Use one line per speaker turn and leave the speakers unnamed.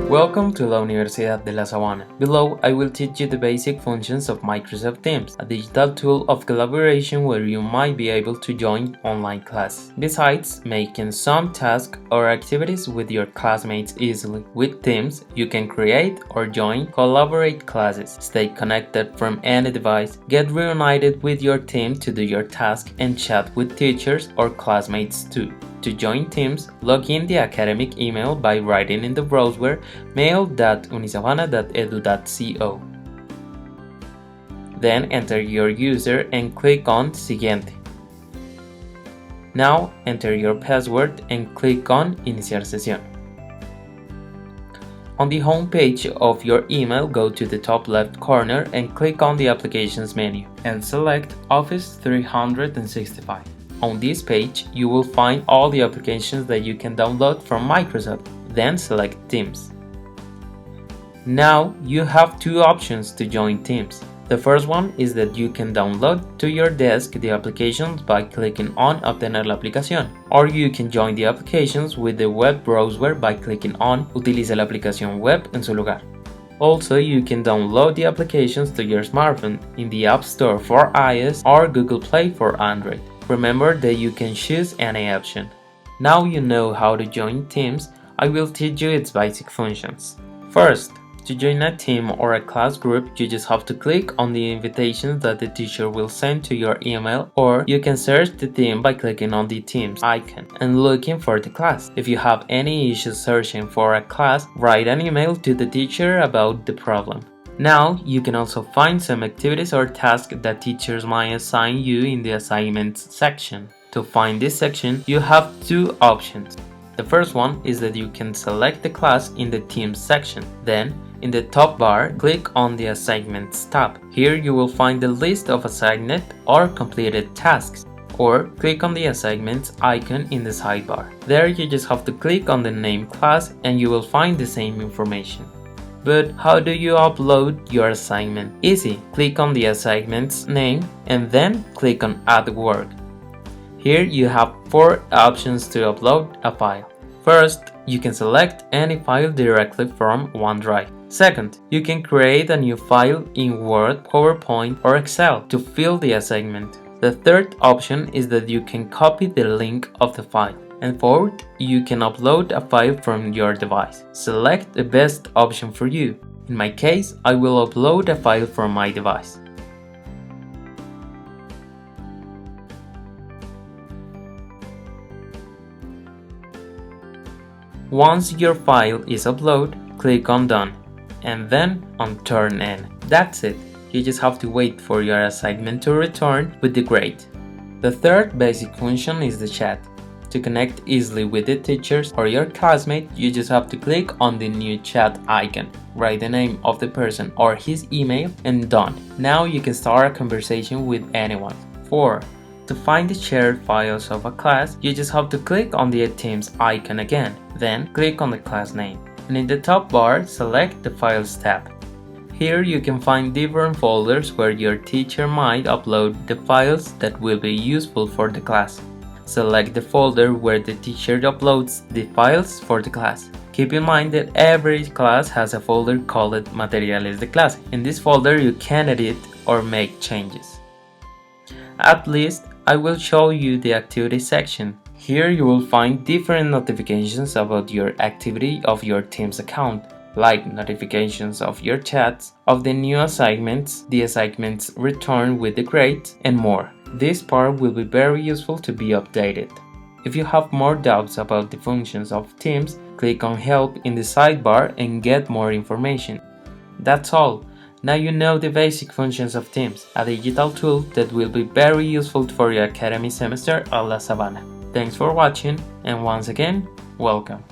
Welcome to La Universidad de La Sabana. Below, I will teach you the basic functions of Microsoft Teams, a digital tool of collaboration where you might be able to join online classes. Besides making some tasks or activities with your classmates easily, with Teams, you can create or join collaborate classes, stay connected from any device, get reunited with your team to do your task, and chat with teachers or classmates too. To join Teams, log in the academic email by writing in the browser mail.unisabana.edu.co. Then enter your user and click on Siguiente. Now enter your password and click on Iniciar sesión. On the home page of your email, go to the top left corner and click on the Applications menu and select Office 365. On this page, you will find all the applications that you can download from Microsoft, then select Teams. Now you have two options to join Teams. The first one is that you can download to your desk the applications by clicking on Obtener la aplicación, or you can join the applications with the web browser by clicking on Utilice la aplicación web en su lugar. Also, you can download the applications to your smartphone in the App Store for iOS or Google Play for Android. Remember that you can choose any option. Now you know how to join Teams, I will teach you its basic functions. First, to join a team or a class group, you just have to click on the invitations that the teacher will send to your email, or you can search the team by clicking on the Teams icon and looking for the class. If you have any issues searching for a class, write an email to the teacher about the problem. Now, you can also find some activities or tasks that teachers might assign you in the assignments section. To find this section, you have two options. The first one is that you can select the class in the Teams section. Then, in the top bar, click on the Assignments tab. Here you will find the list of assigned or completed tasks. Or click on the Assignments icon in the sidebar. There you just have to click on the name class and you will find the same information. But how do you upload your assignment? Easy, click on the assignment's name and then click on Add Work. Here you have four options to upload a file. First, you can select any file directly from OneDrive. Second, you can create a new file in Word, PowerPoint, or Excel to fill the assignment. The third option is that you can copy the link of the file. And fourth, you can upload a file from your device. Select the best option for you. In my case, I will upload a file from my device. Once your file is uploaded, click on Done, and then on Turn In. That's it. You just have to wait for your assignment to return with the grade. The third basic function is the chat. To connect easily with the teachers or your classmate, you just have to click on the new chat icon, write the name of the person or his email, and done. Now you can start a conversation with anyone. 4. To find the shared files of a class, you just have to click on the Teams icon again, then click on the class name. And in the top bar, select the Files tab. Here you can find different folders where your teacher might upload the files that will be useful for the class. Select the folder where the teacher uploads the files for the class. Keep in mind that every class has a folder called Materiales de clase. In this folder you can edit or make changes. At least, I will show you the activity section. Here you will find different notifications about your activity of your Teams account, like notifications of your chats, of the new assignments, the assignments returned with the grades, and more. This part will be very useful to be updated. If you have more doubts about the functions of Teams, click on Help in the sidebar and get more information. That's all. Now you know the basic functions of Teams, a digital tool that will be very useful for your academic semester at La Sabana. Thanks for watching, and once again, welcome.